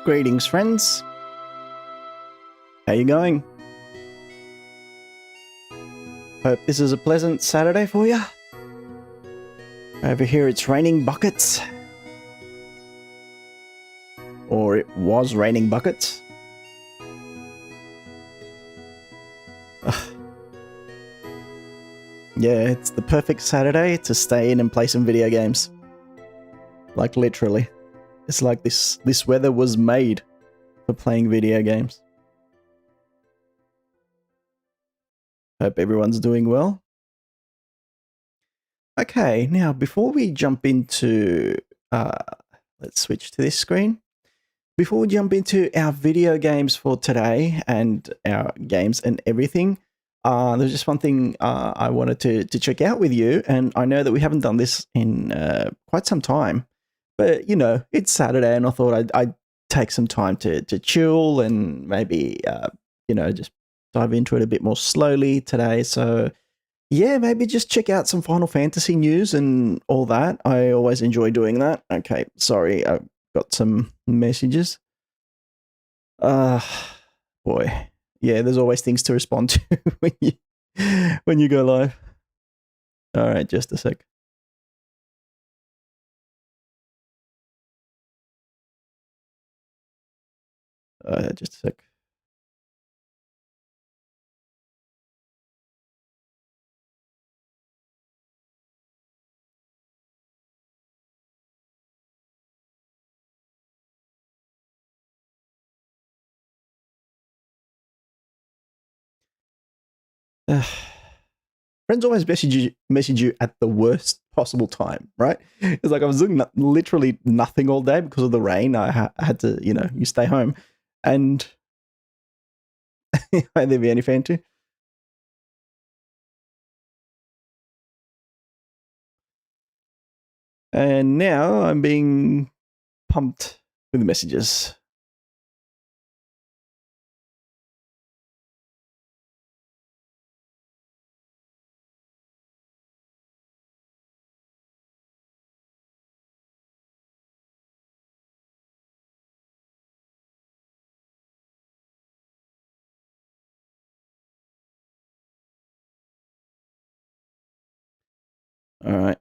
Greetings, friends. How you going? Hope this is a pleasant Saturday for you. Over here it's raining buckets. Or it was raining buckets. Ugh. Yeah, it's the perfect Saturday to stay in and play some video games. Like literally. It's like this weather was made for playing video games. Hope everyone's doing well. Okay, now before we jump into, let's switch to this screen. Before we jump into our video games for today and our games and everything, there's just one thing I wanted to check out with you. And I know that we haven't done this in quite some time. But, you know, it's Saturday and I thought I'd take some time to chill and maybe, you know, just dive into it a bit more slowly today. So, yeah, maybe just check out some Final Fantasy news and all that. I always enjoy doing that. Okay, sorry, I've got some messages. Boy. Yeah, there's always things to respond to when you go live. All right, just a sec. Just a sec. Friends always message you at the worst possible time, right? It's like I was doing literally nothing all day because of the rain. I had to, you know, you stay home. And hi there, Vianney fan too. And now I'm being pumped with messages. All right.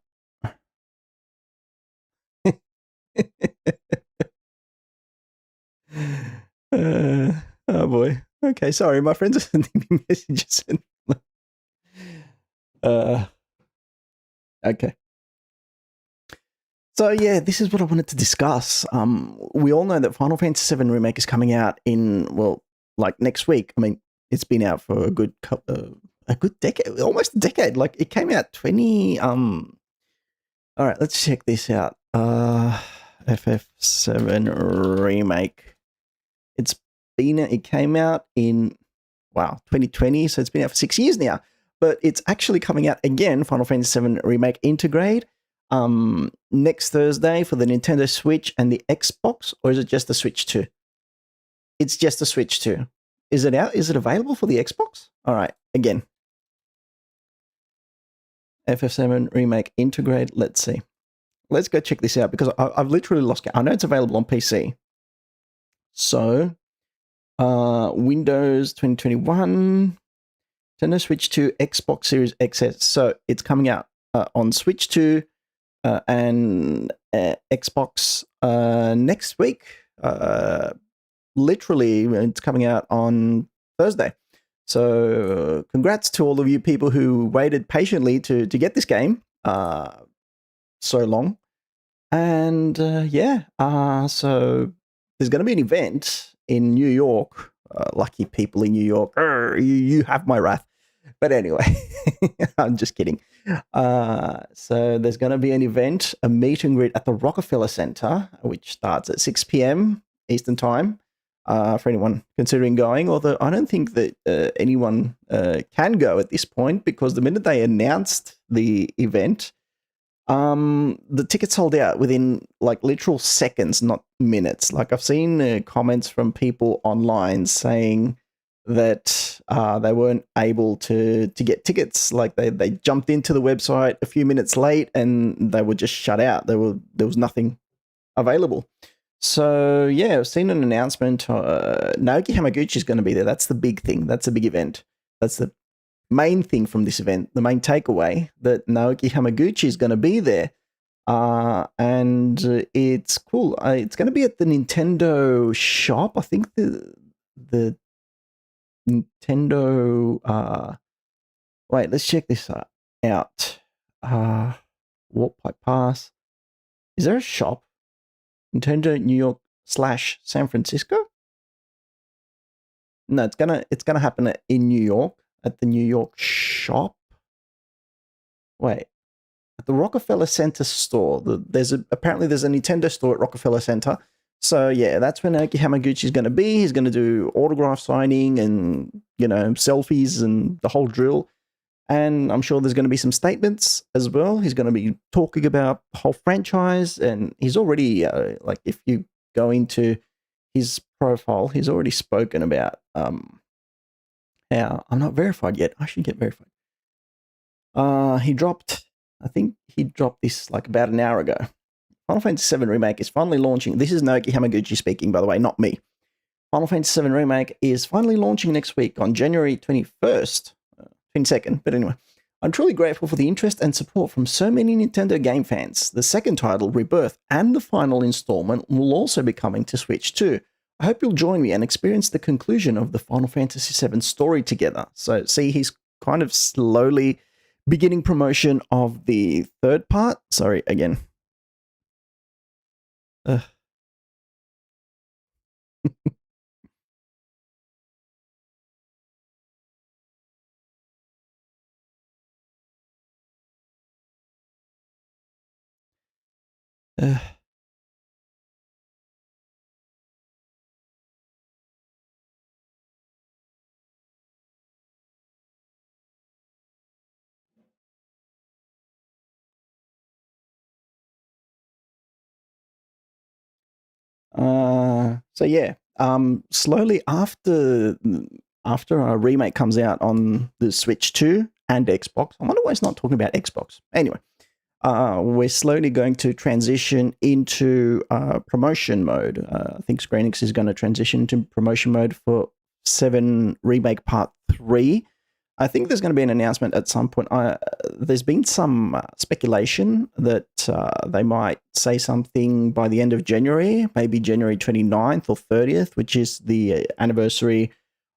Oh boy. Okay, sorry, my friends are sending me messages. uh, okay. So yeah, this is what I wanted to discuss. We all know that Final Fantasy VII Remake is coming out in, well, like next week. I mean, it's been out for a good decade, almost a decade. Like it came out 20. All right, let's check this out. FF VII Remake. It came out in 2020, so it's been out for 6 years now. But it's actually coming out again, Final Fantasy VII Remake Intergrade, next Thursday for the Nintendo Switch and the Xbox, or is it just the Switch 2? It's just the Switch 2. Is it out? Is it available for the Xbox? All right, again. FF VII Remake Intergrade. Let's see. Let's go check this out because I've literally lost count. I know it's available on PC. So, Windows 2021, Nintendo Switch 2, Xbox Series XS. So it's coming out on Switch 2 and Xbox next week. Literally, it's coming out on Thursday. So congrats to all of you people who waited patiently to get this game so long. And so there's going to be an event in New York. Lucky people in New York. You have my wrath. But anyway, I'm just kidding. So there's going to be an event, a meet and greet at the Rockefeller Center, which starts at 6 p.m. Eastern Time for anyone considering going. Although I don't think that anyone can go at this point because the minute they announced the event, the tickets sold out within like literal seconds, not minutes. Like I've seen comments from people online saying that they weren't able to get tickets. Like they jumped into the website a few minutes late and they were just shut out. There was nothing available. So yeah, I've seen an announcement. Naoki Hamaguchi is going to be there. That's the big thing. That's a big event. That's the main thing from this event, the main takeaway, that Naoki Hamaguchi is going to be there. And it's cool. It's going to be at the Nintendo shop. I think the Nintendo. Wait, let's check this out. Warp Pipe Pass. Is there a shop? Nintendo New York / San Francisco? No, it's gonna happen in New York at the New York shop. Wait, at the Rockefeller Center store. Apparently there's a Nintendo store at Rockefeller Center. So yeah, that's where Naoki Hamaguchi is going to be. He's going to do autograph signing and selfies and the whole drill. And I'm sure there's going to be some statements as well. He's going to be talking about the whole franchise, and he's already if you go into his profile, he's already spoken about how I'm not verified yet. I should get verified. I think he dropped this like about an hour ago. Final Fantasy VII Remake is finally launching. This is Naoki Hamaguchi speaking, by the way, not me. Final Fantasy VII Remake is finally launching next week on January 21st, 22nd. But anyway, I'm truly grateful for the interest and support from so many Nintendo game fans. The second title, Rebirth, and the final installment will also be coming to Switch too. I hope you'll join me and experience the conclusion of the Final Fantasy VII story together. So, see, he's kind of slowly beginning promotion of the third part. Sorry, again. So yeah, slowly after a remake comes out on the Switch 2 and Xbox, I wonder why it's not talking about Xbox. Anyway, we're slowly going to transition into promotion mode. I think Square Enix is going to transition to promotion mode for 7 Remake Part 3. I think there's going to be an announcement at some point. There's been some speculation that they might say something by the end of January, maybe January 29th or 30th, which is the anniversary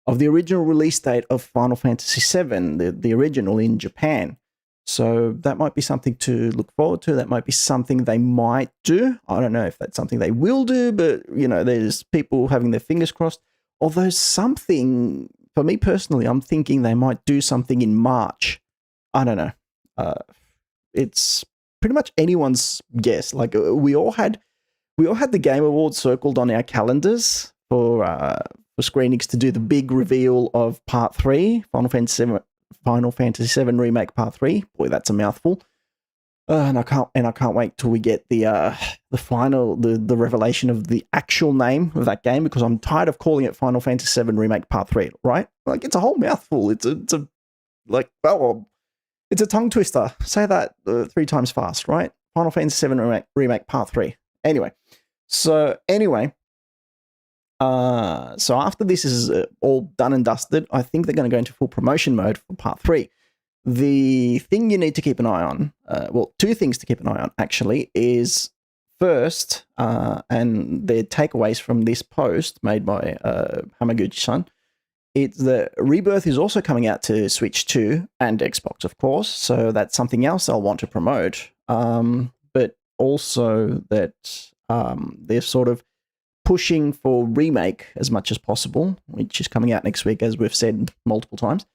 of the original release date of Final Fantasy VII, the original in Japan. So that might be something to look forward to. That might be something they might do. I don't know if that's something they will do, but, you know, there's people having their fingers crossed. Although something, for me personally, I'm thinking they might do something in March. I don't know. It's pretty much anyone's guess. Like we all had the Game Awards circled on our calendars for Square Enix to do the big reveal of Part 3, Final Fantasy VII Remake Part 3. Boy, that's a mouthful. And I can't wait till we get the final revelation of the actual name of that game, because I'm tired of calling it Final Fantasy VII Remake Part 3, right? Like, it's a whole mouthful. It's a tongue twister. Say that 3 times fast, right? Final Fantasy VII Remake Part 3. Anyway, so after this is all done and dusted, I think they're going to go into full promotion mode for Part 3. The thing you need to keep an eye on, 2 things to keep an eye on, actually, is first, and the takeaways from this post made by Hamaguchi-san, it's that Rebirth is also coming out to Switch 2 and Xbox, of course, so that's something else I'll want to promote. But also that they're sort of pushing for Remake as much as possible, which is coming out next week, as we've said multiple times.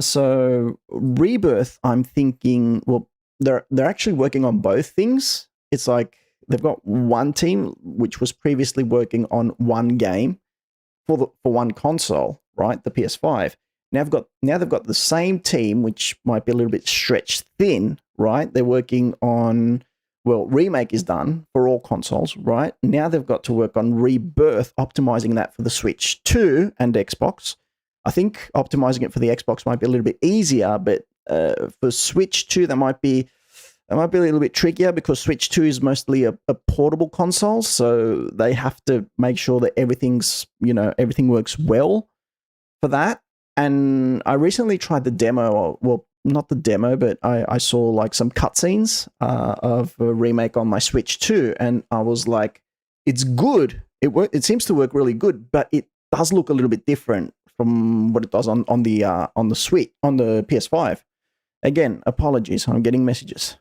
So Rebirth, I'm thinking, well, they're actually working on both things. It's like they've got one team which was previously working on one game for one console, right? The PS5. Now they've got the same team, which might be a little bit stretched thin, right? They're working on, well, Remake is done for all consoles, right? Now they've got to work on Rebirth, optimizing that for the Switch 2 and Xbox. I think optimizing it for the Xbox might be a little bit easier, but for Switch 2, that might be a little bit trickier, because Switch 2 is mostly a portable console, so they have to make sure that everything works well for that. And I recently tried the demo, well, not the demo, but I saw like some cutscenes of a Remake on my Switch 2, and I was like, it's good. It seems to work really good, but it does look a little bit different from what it does on the Switch, on the PS5. Again, apologies, I'm getting messages.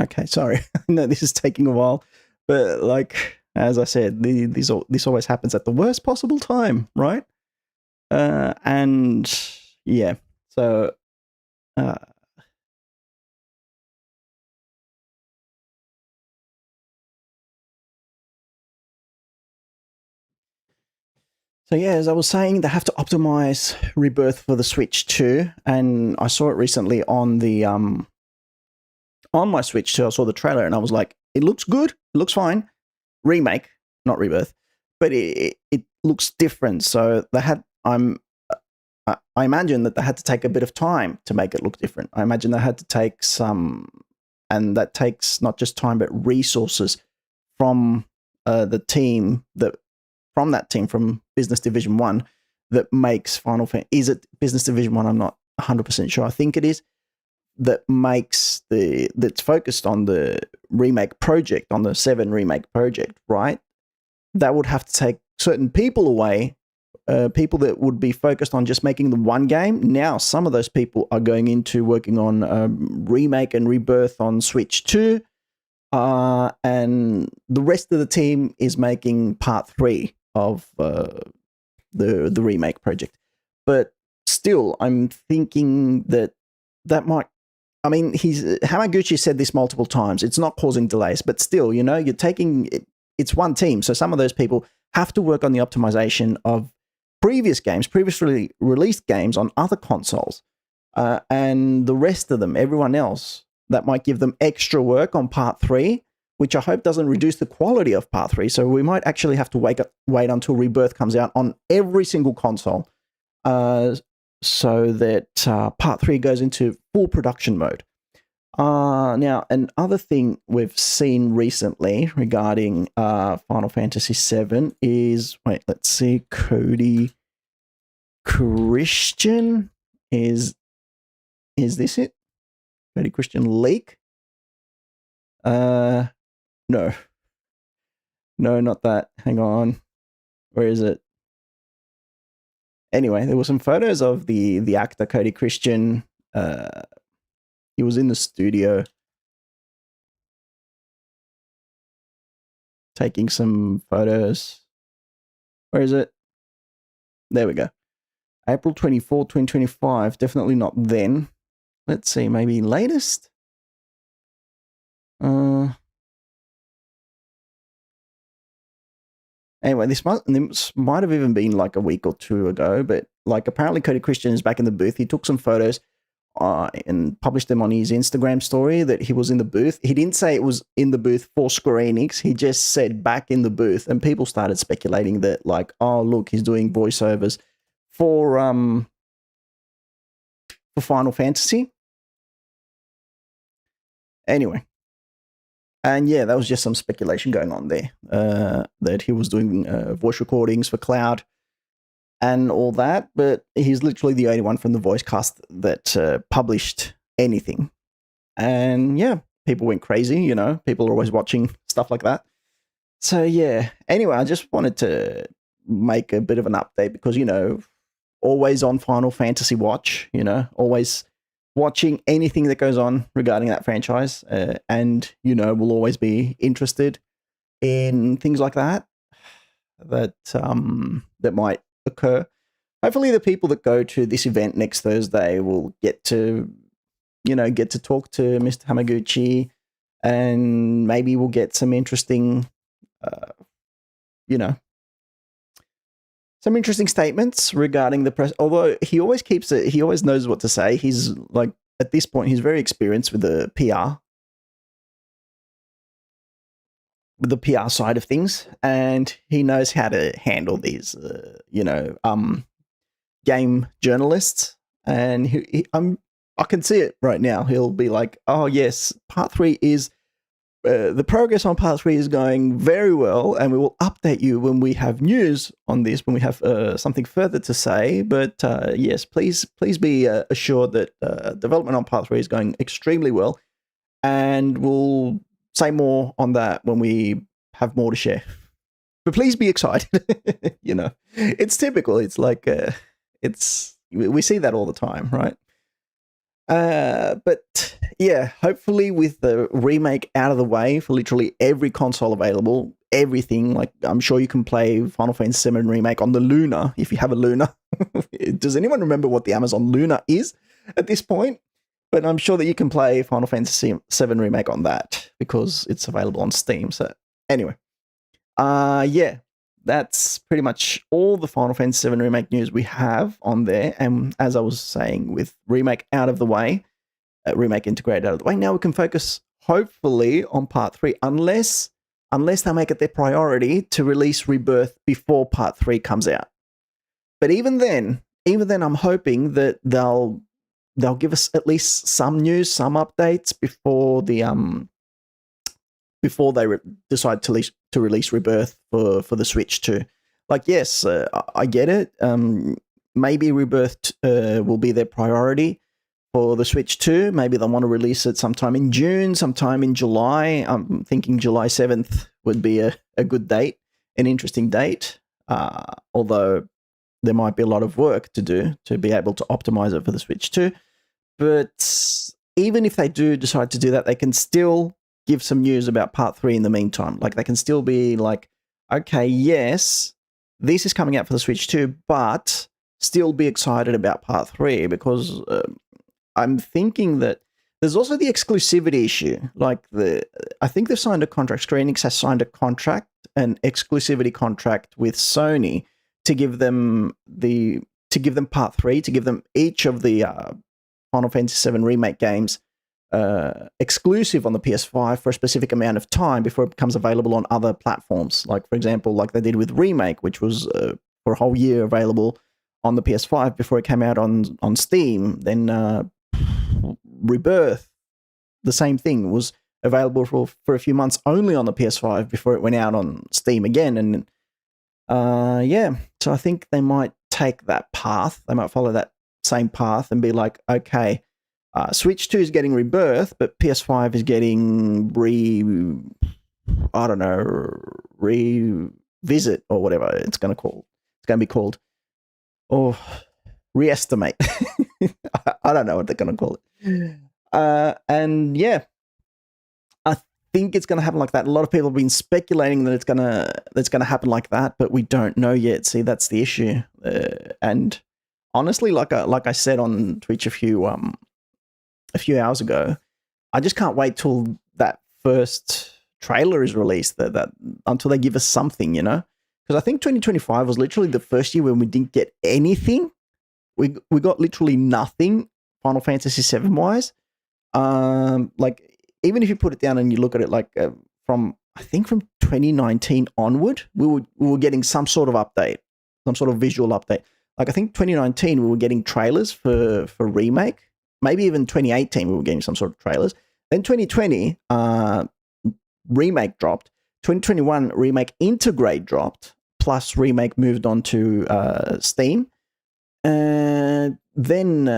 Okay, sorry. No, this is taking a while, but like as I said, this always happens at the worst possible time, right? And yeah, so uh, as I was saying, they have to optimize Rebirth for the Switch 2, and I saw it recently on the on my Switch 2. I saw the trailer, and I was like, it looks good, it looks fine. Remake, not Rebirth, but it looks different. So they had I imagine that they had to take a bit of time to make it look different. I imagine they had to take some, and that takes not just time, but resources from the team from Business Division 1 that makes Final Fantasy. Is it Business Division 1? I'm not 100% sure. I think it is. That's focused on the remake project, on the 7 remake project, right? That would have to take certain people away, people that would be focused on just making the one game. Now, some of those people are going into working on Remake and Rebirth on Switch 2, and the rest of the team is making part 3 of the remake project. But still, I'm thinking that might. I mean, Hamaguchi said this multiple times. It's not causing delays, but still, you're taking it. It's one team, so some of those people have to work on the optimization of previously released games on other consoles, and the rest of them, everyone else, that might give them extra work on Part 3, which I hope doesn't reduce the quality of Part 3. So we might actually have to wait until Rebirth comes out on every single console, so that Part 3 goes into full production mode. Now, another thing we've seen recently regarding Final Fantasy VII is, let's see, Cody Christian. Is this it? Cody Christian leak? No, not that. Hang on. Where is it? Anyway, there were some photos of the actor Cody Christian. He was in the studio taking some photos. Where is it? There we go. April 24, 2025. Definitely not then. Let's see, maybe latest? Anyway, this might have even been like a week or two ago, but like apparently Cody Christian is back in the booth. He took some photos and published them on his Instagram story that he was in the booth. He didn't say it was in the booth for Square Enix. He just said back in the booth, and people started speculating that like, oh look, he's doing voiceovers for Final Fantasy. Anyway. And yeah, that was just some speculation going on there, that he was doing voice recordings for Cloud and all that, but he's literally the only one from the voice cast that published anything. And yeah, people went crazy, people are always watching stuff like that. So yeah, anyway, I just wanted to make a bit of an update because, always on Final Fantasy Watch, always watching anything that goes on regarding that franchise, and we'll always be interested in things like that might occur. Hopefully the people that go to this event next Thursday will get to talk to Mr. Hamaguchi, and maybe we'll get some interesting some interesting statements regarding the press. Although he always he always knows what to say. He's like, at this point, he's very experienced with the PR side of things, and he knows how to handle these, game journalists. And I can see it right now. He'll be like, "Oh yes, Part 3 is." The progress on Part 3 is going very well, and we will update you when we have news on this, when we have something further to say. But yes, please be assured that development on Part 3 is going extremely well, and we'll say more on that when we have more to share. But please be excited. It's typical. It's like we see that all the time, right? But yeah, hopefully with the remake out of the way for literally every console available, everything, like I'm sure you can play Final Fantasy VII Remake on the Luna if you have a Luna. Does anyone remember what the Amazon Luna is at this point? But I'm sure that you can play Final Fantasy VII Remake on that because it's available on Steam. So anyway, yeah, that's pretty much all the Final Fantasy VII Remake news we have on there. And as I was saying, with Remake out of the way, Remake Intergrade out of the way, now we can focus, hopefully, on Part 3, unless they make it their priority to release Rebirth before Part 3 comes out. But even then, even then, I'm hoping that they'll give us at least some news, some updates before they decide to release Rebirth for the Switch 2. Like, yes, I get it. Maybe Rebirth will be their priority for the Switch 2. Maybe they'll want to release it sometime in June, sometime in July. I'm thinking July 7th would be a good date, an interesting date. Although there might be a lot of work to do to be able to optimize it for the Switch 2. But even if they do decide to do that, they can still give some news about Part 3 in the meantime. Like, they can still be like, okay, yes, this is coming out for the Switch 2, but still be excited about Part 3, because I'm thinking that there's also the exclusivity issue. Like, I think they've signed a contract. Square Enix has signed a contract, an exclusivity contract with Sony to give them Part 3, to give them each of the Final Fantasy VII Remake games exclusive on the PS5 for a specific amount of time before it becomes available on other platforms. Like, for example, like they did with Remake, which was for a whole year available on the PS5 before it came out on Steam. Then Rebirth, the same thing, was available for a few months only on the PS5 before it went out on Steam again. And yeah, so I think they might take that path. They might follow that same path and be like, okay, Switch 2 is getting Rebirth, but PS5 is getting Revisit or whatever it's going to be called, or Reestimate. I don't know what they're going to call it. And yeah, I think it's going to happen like that. A lot of people have been speculating that it's going to happen like that, but we don't know yet. See, that's the issue. And honestly, like I said on Twitch a few hours ago, I just can't wait till that first trailer is released. That until they give us something, because I think 2025 was literally the first year when we didn't get anything. We got literally nothing Final Fantasy VII wise. Like, even if you put it down and you look at it, like from 2019 onward, we were getting some sort of update, some sort of visual update. Like, I think 2019 we were getting trailers for Remake. Maybe even 2018 we were getting some sort of trailers. Then 2020 Remake dropped. 2021 Remake Intergrade dropped. Plus Remake moved on to Steam. And then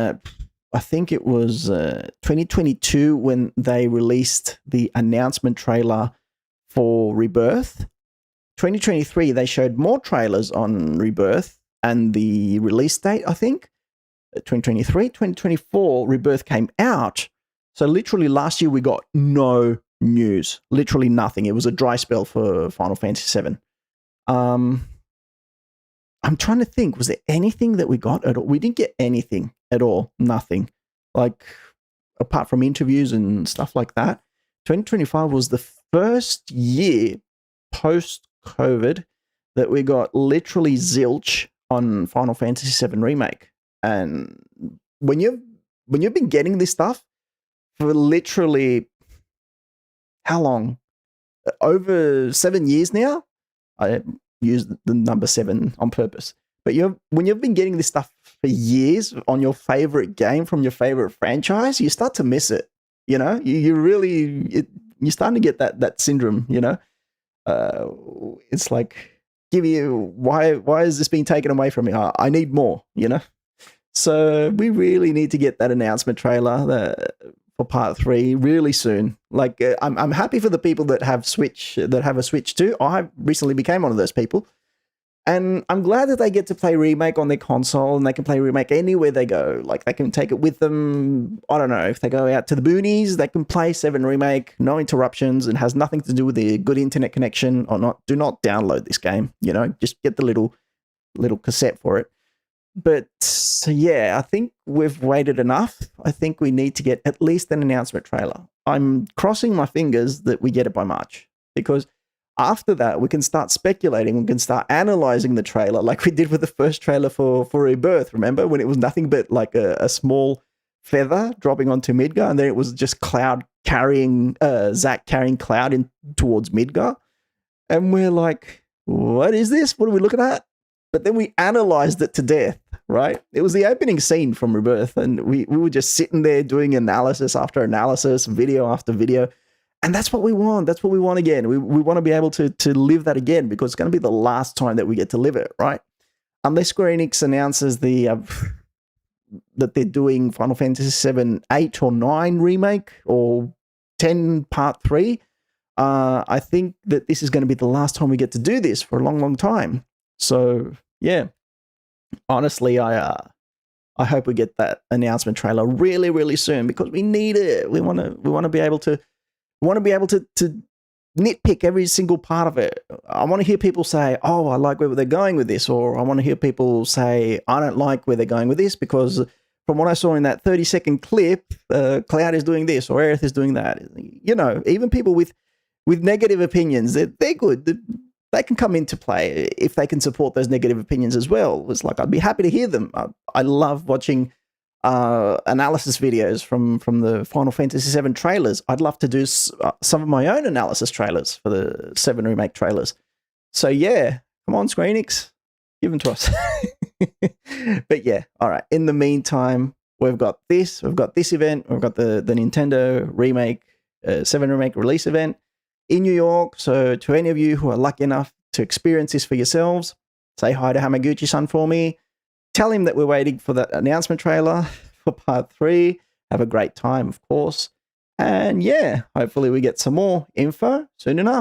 I think it was 2022 when they released the announcement trailer for Rebirth. 2023 they showed more trailers on Rebirth and the release date, I think. 2023, 2024, Rebirth came out. So literally last year we got no news, literally nothing. It was a dry spell for Final Fantasy VII. I'm trying to think, was there anything that we got at all? We didn't get anything at all, nothing. Like, apart from interviews and stuff like that. 2025 was the first year post-COVID that we got literally zilch on Final Fantasy VII Remake. And when you've been getting this stuff for literally how long? Over 7 years now. I used the number 7 on purpose. But when you've been getting this stuff for years on your favorite game from your favorite franchise, you start to miss it. You're starting to get that syndrome. It's like, why is this being taken away from me? I need more. So we really need to get that announcement trailer for Part 3 really soon. Like, I'm happy for the people that have a Switch 2. I recently became one of those people, and I'm glad that they get to play Remake on their console, and they can play Remake anywhere they go. Like, they can take it with them. I don't know, if they go out to the boonies, they can play 7 Remake, no interruptions, and has nothing to do with the good internet connection or not. Do not download this game. Just get the little cassette for it. But yeah, I think we've waited enough. I think we need to get at least an announcement trailer. I'm crossing my fingers that we get it by March, because after that we can start speculating. We can start analyzing the trailer like we did with the first trailer for Rebirth. Remember when it was nothing but like a small feather dropping onto Midgar, and then it was just Cloud carrying Zack carrying Cloud in towards Midgar, and we're like, what is this? What are we looking at? but then we analyzed it to death, right? It was the opening scene from Rebirth, and we were just sitting there doing analysis after analysis, video after video. And that's what we want. That's what we want again. We want to be able to live that again, because it's going to be the last time that we get to live it, right? Unless Square Enix announces that they're doing Final Fantasy VII 8 or 9 remake or 10 Part 3, I think that this is going to be the last time we get to do this for a long, long time. So, yeah, honestly, I hope we get that announcement trailer really, really soon, because we need it. We want to be able to nitpick every single part of it. I want to hear people say, "Oh, I like where they're going with this," or I want to hear people say, "I don't like where they're going with this because from what I saw in that 30-second clip, Cloud is doing this or Aerith is doing that." You know, even people with negative opinions, they're good. They can come into play if they can support those negative opinions as well. It's like, I'd be happy to hear them. I love watching analysis videos from the Final Fantasy VII trailers. I'd love to do some of my own analysis trailers for the 7 Remake trailers. So yeah, come on, Square Enix, give them to us. But yeah, all right. In the meantime, we've got this event. We've got the Nintendo Remake 7 Remake release event in New York. So to any of you who are lucky enough to experience this for yourselves, say hi to Hamaguchi-san for me. Tell him that we're waiting for that announcement trailer for Part 3. Have a great time, of course. And yeah, hopefully we get some more info soon enough.